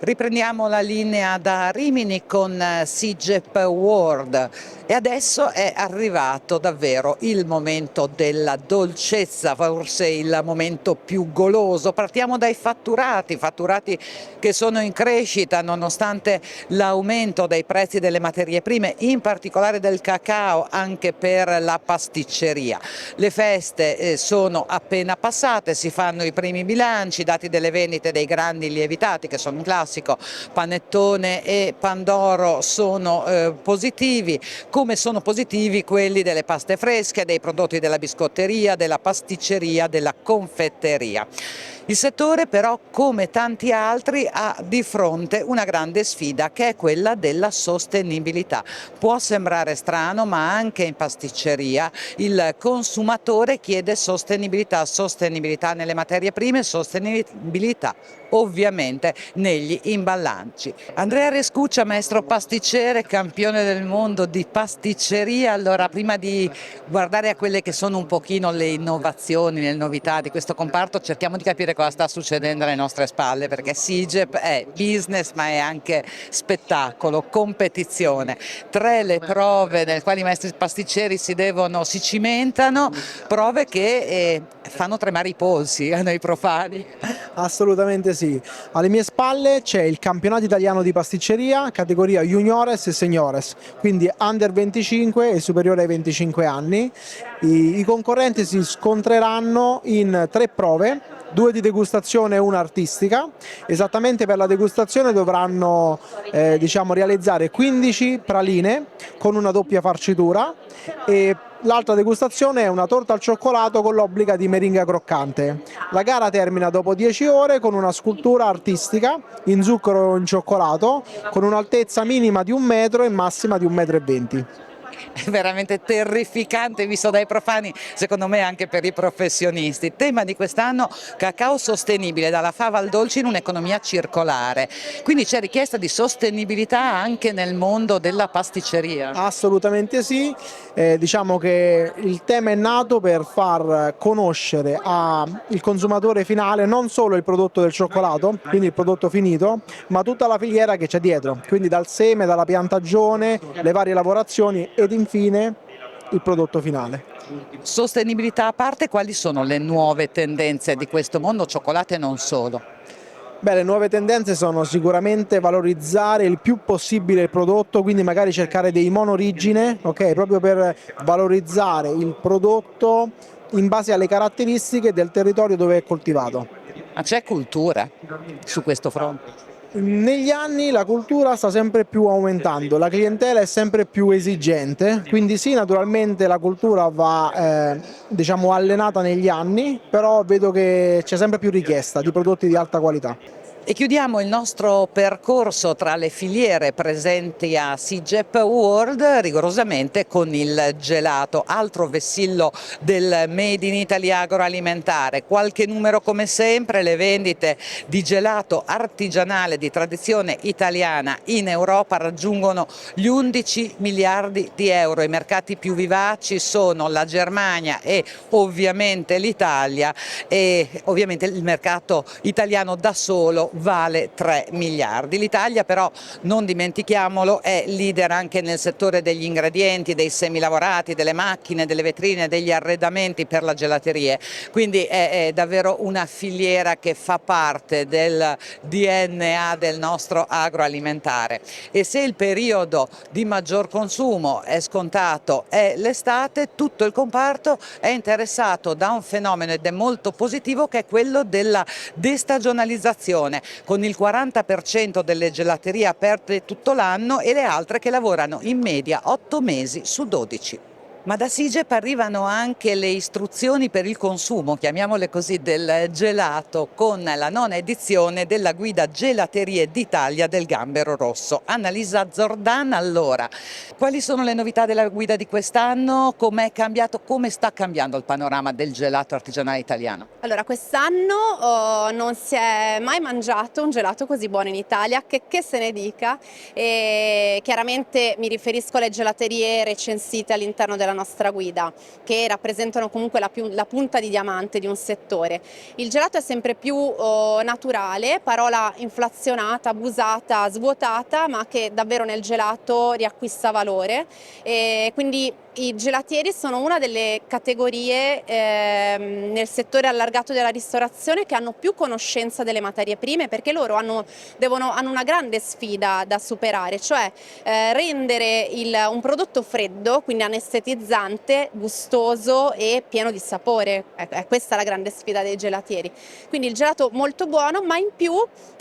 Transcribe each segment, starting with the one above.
Riprendiamo la linea da Rimini con SIGEP World e adesso è arrivato davvero il momento della dolcezza, forse il momento più goloso. Partiamo dai fatturati che sono in crescita nonostante l'aumento dei prezzi delle materie prime, in particolare del cacao, anche per la pasticceria. Le feste sono appena passate, si fanno i primi bilanci, i dati delle vendite dei grandi lievitati che sono un classico, panettone e pandoro sono positivi, come sono positivi quelli delle paste fresche, dei prodotti della biscotteria, della pasticceria, della confetteria. Il settore però, come tanti altri, ha di fronte una grande sfida che è quella della sostenibilità. Può sembrare strano, ma anche in pasticceria il consumatore chiede sostenibilità, sostenibilità nelle materie prime, sostenibilità ovviamente negli imballaggi. Andrea Rescuccia, maestro pasticcere, campione del mondo di pasticceria. Allora, prima di guardare a quelle che sono un pochino le innovazioni, le novità di questo comparto, cerchiamo di capire cosa sta succedendo alle nostre spalle, perché SIGEP è business ma è anche spettacolo, competizione. 3 le prove nelle quali i maestri pasticceri si cimentano, prove che fanno tremare i polsi a noi profani. Assolutamente sì. Alle mie spalle c'è il campionato italiano di pasticceria, categoria juniores e seniores, quindi under 25 e superiore ai 25 anni. I concorrenti si scontreranno in 3 prove, 2 di degustazione e una artistica. Esattamente per la degustazione dovranno realizzare 15 praline con una doppia farcitura e l'altra degustazione è una torta al cioccolato con l'obbliga di meringa croccante. La gara termina dopo 10 ore con una scultura artistica in zucchero o in cioccolato con un'altezza minima di 1 metro e massima di 1,20 m. È veramente terrificante visto dai profani, secondo me anche per i professionisti. Tema di quest'anno: cacao sostenibile, dalla fava al dolce in un'economia circolare. Quindi c'è richiesta di sostenibilità anche nel mondo della pasticceria. Assolutamente sì, diciamo che il tema è nato per far conoscere al consumatore finale non solo il prodotto del cioccolato, quindi il prodotto finito, ma tutta la filiera che c'è dietro, quindi dal seme, dalla piantagione, le varie lavorazioni ed infine il prodotto finale. Sostenibilità a parte, quali sono le nuove tendenze di questo mondo cioccolato e non solo? Beh, le nuove tendenze sono sicuramente valorizzare il più possibile il prodotto, quindi magari cercare dei monorigine, ok? Proprio per valorizzare il prodotto in base alle caratteristiche del territorio dove è coltivato. Ma c'è cultura su questo fronte? Negli anni la cultura sta sempre più aumentando, la clientela è sempre più esigente, quindi sì, naturalmente la cultura va allenata negli anni, però vedo che c'è sempre più richiesta di prodotti di alta qualità. E chiudiamo il nostro percorso tra le filiere presenti a SIGEP World rigorosamente con il gelato, altro vessillo del Made in Italy agroalimentare. Qualche numero come sempre: le vendite di gelato artigianale di tradizione italiana in Europa raggiungono gli 11 miliardi di euro. I mercati più vivaci sono la Germania e ovviamente l'Italia, e ovviamente il mercato italiano da solo vale 3 miliardi. L'Italia però, non dimentichiamolo, è leader anche nel settore degli ingredienti, dei semilavorati, delle macchine, delle vetrine, degli arredamenti per la gelateria. Quindi è davvero una filiera che fa parte del DNA del nostro agroalimentare. E se il periodo di maggior consumo è scontato è l'estate, tutto il comparto è interessato da un fenomeno, ed è molto positivo, che è quello della destagionalizzazione, con il 40% delle gelaterie aperte tutto l'anno e le altre che lavorano in media 8 mesi su 12. Ma da SIGEP arrivano anche le istruzioni per il consumo, chiamiamole così, del gelato, con la 9ª edizione della guida Gelaterie d'Italia del Gambero Rosso. Annalisa Zordan, allora, quali sono le novità della guida di quest'anno? Com'è cambiato, come sta cambiando il panorama del gelato artigianale italiano? Allora, quest'anno non si è mai mangiato un gelato così buono in Italia, che se ne dica, e chiaramente mi riferisco alle gelaterie recensite all'interno della nostra guida, che rappresentano comunque la punta di diamante di un settore. Il gelato è sempre più naturale, parola inflazionata, abusata, svuotata, ma che davvero nel gelato riacquista valore, e quindi i gelatieri sono una delle categorie nel settore allargato della ristorazione che hanno più conoscenza delle materie prime, perché loro hanno una grande sfida da superare, cioè rendere un prodotto freddo, quindi anestetizzante, gustoso e pieno di sapore. È questa la grande sfida dei gelatieri. Quindi il gelato molto buono, ma in più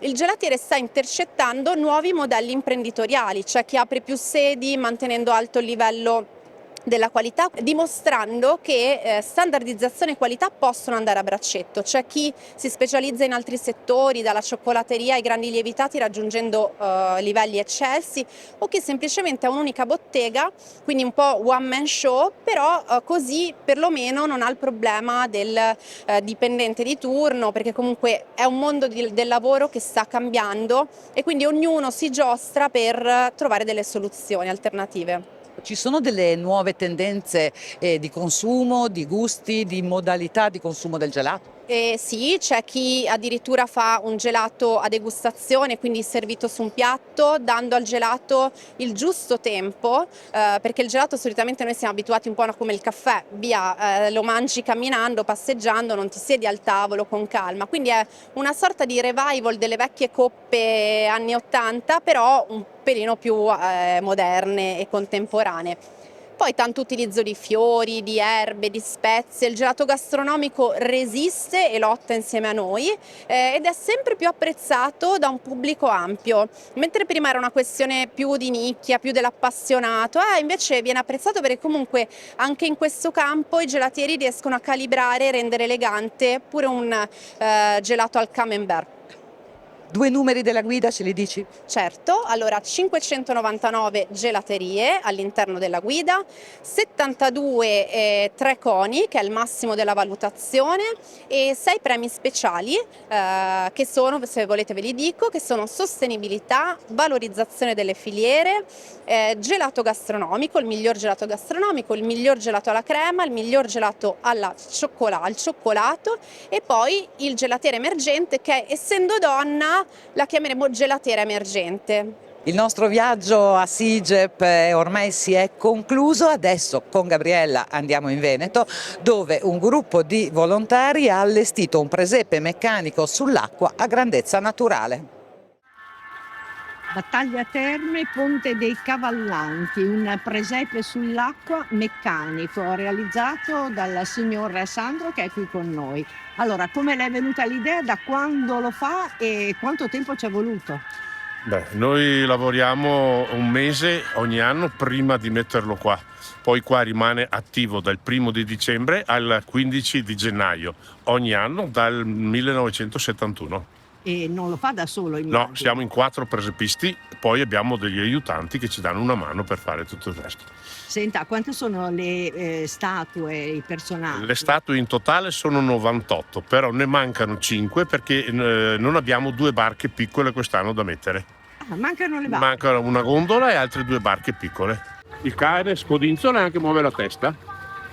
il gelatiere sta intercettando nuovi modelli imprenditoriali, cioè chi apre più sedi mantenendo alto il livello della qualità, dimostrando che standardizzazione e qualità possono andare a braccetto. C'è chi si specializza in altri settori, dalla cioccolateria ai grandi lievitati, raggiungendo livelli eccelsi, o chi semplicemente ha un'unica bottega, quindi un po' one man show, però così perlomeno non ha il problema del dipendente di turno, perché comunque è un mondo del lavoro che sta cambiando e quindi ognuno si giostra per trovare delle soluzioni alternative. Ci sono delle nuove tendenze di consumo, di gusti, di modalità di consumo del gelato? Sì, c'è chi addirittura fa un gelato a degustazione, quindi servito su un piatto, dando al gelato il giusto tempo, perché il gelato solitamente noi siamo abituati un po' come il caffè, via, lo mangi camminando, passeggiando, non ti siedi al tavolo con calma, quindi è una sorta di revival delle vecchie coppe anni 80, però un pelino più moderne e contemporanee. Poi tanto utilizzo di fiori, di erbe, di spezie, il gelato gastronomico resiste e lotta insieme a noi ed è sempre più apprezzato da un pubblico ampio, mentre prima era una questione più di nicchia, più dell'appassionato, invece viene apprezzato perché comunque anche in questo campo i gelatieri riescono a calibrare e rendere elegante pure un gelato al camembert. 2 numeri della guida, ce li dici? Certo, allora 599 gelaterie all'interno della guida, 72 3 coni, che è il massimo della valutazione, e 6 premi speciali che sono, se volete ve li dico, che sono sostenibilità, valorizzazione delle filiere, gelato gastronomico, il miglior gelato gastronomico, il miglior gelato alla crema, il miglior gelato al cioccolato e poi il gelatiere emergente che, essendo donna, la chiameremo gelatiera emergente. Il nostro viaggio a SIGEP ormai si è concluso, adesso con Gabriella andiamo in Veneto dove un gruppo di volontari ha allestito un presepe meccanico sull'acqua a grandezza naturale. Battaglia Terme, Ponte dei Cavallanti, un presepe sull'acqua meccanico realizzato dal signor Sandro che è qui con noi. Allora, come le è venuta l'idea, da quando lo fa e quanto tempo ci è voluto? Noi lavoriamo un mese ogni anno prima di metterlo qua, poi qua rimane attivo dal 1° di dicembre al 15 di gennaio, ogni anno dal 1971. E non lo fa da solo, immagino. No, siamo in 4 presepisti, poi abbiamo degli aiutanti che ci danno una mano per fare tutto il resto. Senta, quante sono le statue, i personaggi? Le statue in totale sono 98, però ne mancano 5 perché non abbiamo 2 barche piccole quest'anno da mettere. Ah, mancano le barche? Mancano una gondola e altre 2 barche piccole. Il cane scodinzola e anche muove la testa,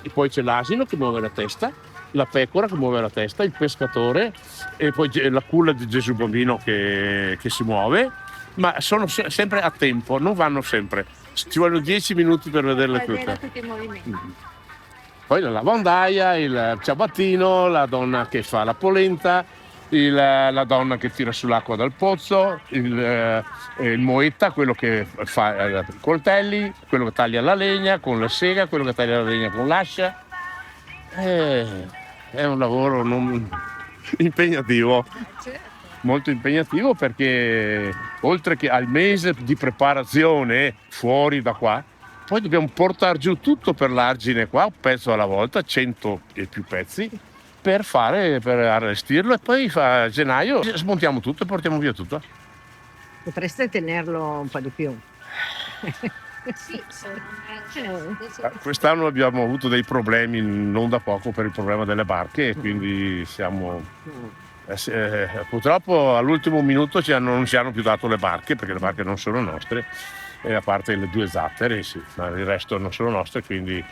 e poi c'è l'asino che muove la testa, la pecora che muove la testa, il pescatore e poi la culla di Gesù Bambino che si muove, ma sono sempre a tempo, non vanno sempre. Ci vogliono 10 minuti per vederle tutte. Tutti i movimenti. Poi la lavandaia, il ciabattino, la donna che fa la polenta, la donna che tira sull'acqua dal pozzo, il moetta, quello che fa i coltelli, quello che taglia la legna con la sega, quello che taglia la legna con l'ascia. È un lavoro impegnativo, molto impegnativo, perché oltre che al mese di preparazione fuori da qua, poi dobbiamo portare giù tutto per l'argine qua, un pezzo alla volta, 100 e più pezzi, per allestirlo, e poi a gennaio smontiamo tutto e portiamo via tutto. Potreste tenerlo un po' di più. Sì, Quest'anno abbiamo avuto dei problemi non da poco per il problema delle barche, e quindi siamo purtroppo all'ultimo minuto non ci hanno più dato le barche, perché le barche non sono nostre, a parte le 2 zattere, sì, ma il resto non sono nostre, quindi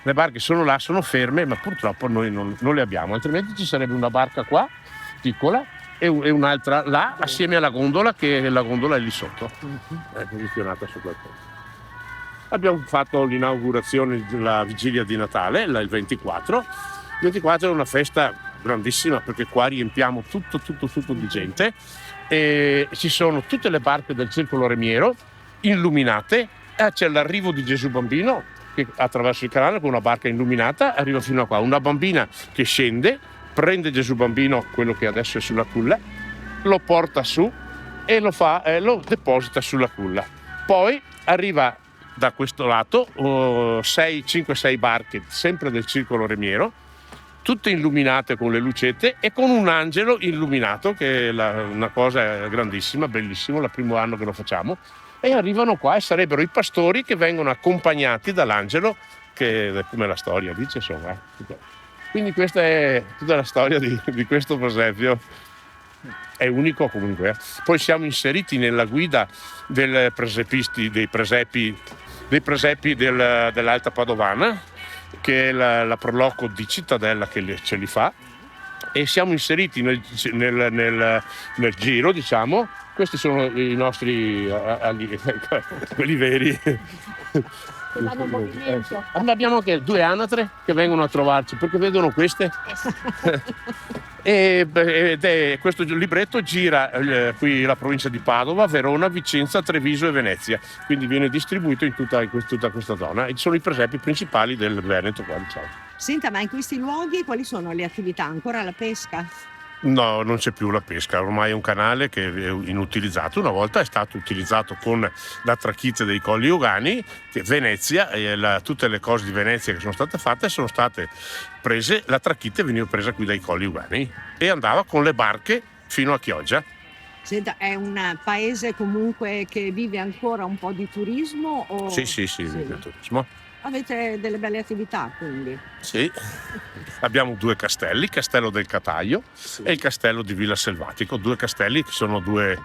Le barche sono là, sono ferme, ma purtroppo noi non le abbiamo, altrimenti ci sarebbe una barca qua, piccola, e un'altra là, assieme alla gondola, che la gondola è lì sotto, è posizionata sopra il ponte. Abbiamo fatto l'inaugurazione della vigilia di Natale, il 24. Il 24 è una festa grandissima perché qua riempiamo tutto di gente e ci sono tutte le barche del Circolo Remiero illuminate, c'è l'arrivo di Gesù Bambino che attraverso il canale con una barca illuminata arriva fino a qua, una bambina che scende, prende Gesù Bambino, quello che adesso è sulla culla, lo porta su e lo deposita sulla culla. Poi arriva da questo lato 5-6 barche sempre del Circolo Remiero, tutte illuminate con le lucette e con un angelo illuminato, che è una cosa grandissima, bellissimo, è il primo anno che lo facciamo, e arrivano qua e sarebbero i pastori che vengono accompagnati dall'angelo, che come la storia dice, insomma. Quindi questa è tutta la storia di questo presepio, è unico comunque. Poi siamo inseriti nella guida dei presepi dell'Alta Padovana, che è la Proloco di Cittadella che ce li fa, e siamo inseriti nel giro, diciamo. Questi sono i nostri quelli veri. Abbiamo anche 2 anatre che vengono a trovarci perché vedono queste. Questo libretto gira qui la provincia di Padova, Verona, Vicenza, Treviso e Venezia, quindi viene distribuito in tutta questa zona e sono i presepi principali del Veneto qua, diciamo. Senta, ma in questi luoghi quali sono le attività? Ancora la pesca? No, non c'è più la pesca, ormai è un canale che è inutilizzato. Una volta è stato utilizzato con la tracchite dei Colli Euganei, che Venezia e tutte le cose di Venezia che sono state fatte sono state prese, la tracchite veniva presa qui dai Colli Euganei e andava con le barche fino a Chioggia. Senta, è un paese comunque che vive ancora un po' di turismo? Sì, vive turismo. Avete delle belle attività quindi? Sì, abbiamo 2 castelli, il Castello del Cataio e il Castello di Villa Selvatico, 2 castelli che sono due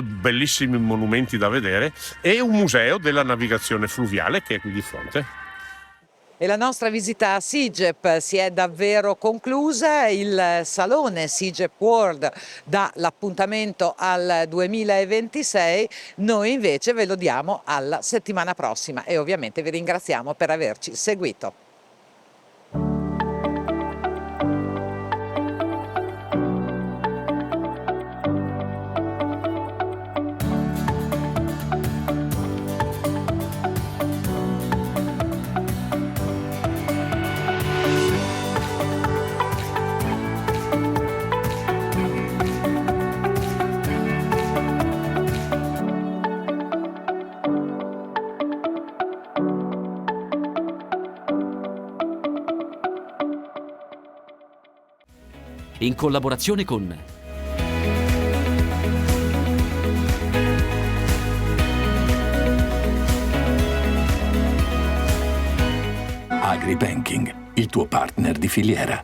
bellissimi monumenti da vedere, e un museo della navigazione fluviale che è qui di fronte. E la nostra visita a SIGEP si è davvero conclusa, il salone SIGEP World dà l'appuntamento al 2026, noi invece ve lo diamo alla settimana prossima e ovviamente vi ringraziamo per averci seguito. In collaborazione con AgriBanking, il tuo partner di filiera.